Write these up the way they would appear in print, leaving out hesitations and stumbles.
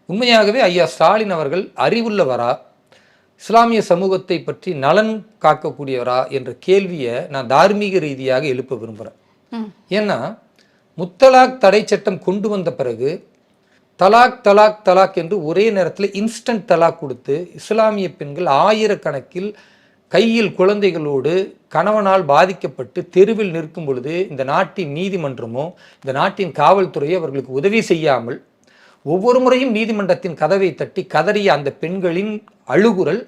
உண்மையாகவே ஐயா ஸ்டாலின் அவர்கள் அறிவுள்ளவரா, இஸ்லாமிய சமூகத்தை பற்றி நலன் காக்கக்கூடியவரா என்ற கேள்வியை நான் தார்மீக ரீதியாக எழுப்ப விரும்புகிறேன். ஏன்னா முத்தலாக் தடை சட்டம் கொண்டு வந்த பிறகு தலாக் தலாக் தலாக் என்று ஒரே நேரத்தில் இன்ஸ்டன்ட் தலாக் கொடுத்து இஸ்லாமிய பெண்கள் ஆயிரக்கணக்கில் கையில் குழந்தைகளோடு கணவனால் பாதிக்கப்பட்டு தெருவில் நிற்கும் பொழுது இந்த நாட்டின் நீதிமன்றமோ இந்த நாட்டின் காவல்துறையோ அவர்களுக்கு உதவி செய்யாமல் ஒவ்வொரு முறையும் நீதிமன்றத்தின் கதவை தட்டி கதறிய அந்த பெண்களின் அழுகுரல்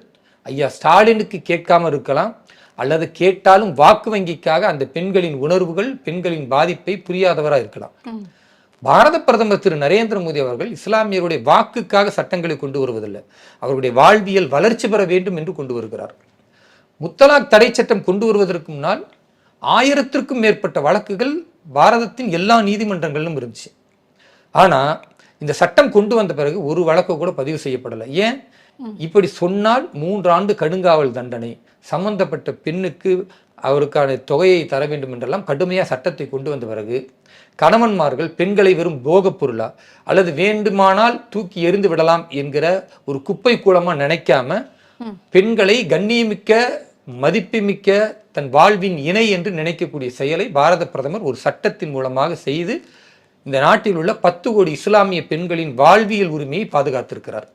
ஐயா ஸ்டாலினுக்கு கேட்காம இருக்கலாம், அல்லது கேட்டாலும் வாக்கு வங்கிக்காக அந்த பெண்களின் உணர்வுகள், பெண்களின் பாதிப்பை புரியாதவராக இருக்கலாம். பாரத பிரதமர் திரு நரேந்திர மோடி அவர்கள் இஸ்லாமியருடைய வாக்குக்காக சட்டங்களை கொண்டு வருவதில்லை, அவருடைய வாழ்வியல் வளர்ச்சி பெற வேண்டும் என்று கொண்டு வருகிறார். முத்தலாக் தடை சட்டம் கொண்டு வருவதற்கு முன்னால் 1000க்கும் மேற்பட்ட வழக்குகள் பாரதத்தின் எல்லா நீதிமன்றங்களிலும் இருந்துச்சு. ஆனால் இந்த சட்டம் கொண்டு வந்த பிறகு ஒரு வழக்கு கூட பதிவு செய்யப்படலை. ஏன்? இப்படி சொன்னால் 3 ஆண்டு கடுங்காவல் தண்டனை, சம்பந்தப்பட்ட பெண்ணுக்கு அவருக்கான தொகையை தர வேண்டும் என்றெல்லாம் கடுமையாக சட்டத்தை கொண்டு வந்த பிறகு கணவன்மார்கள் பெண்களை வெறும் போகப் பொருளா அல்லது வேண்டுமானால் தூக்கி எறிந்து விடலாம் என்கிற ஒரு குப்பை கூலமாக நினைக்காம பெண்களை கண்ணியமிக்க மதிப்புமிக்க தன் வாழ்வின் இணை என்று நினைக்கக்கூடிய செயலை பாரத பிரதமர் ஒரு சட்டத்தின் மூலமாக செய்து இந்த நாட்டில் உள்ள 10 கோடி இஸ்லாமிய பெண்களின் வாழ்வியல் உரிமையை பாதுகாத்திருக்கிறார்.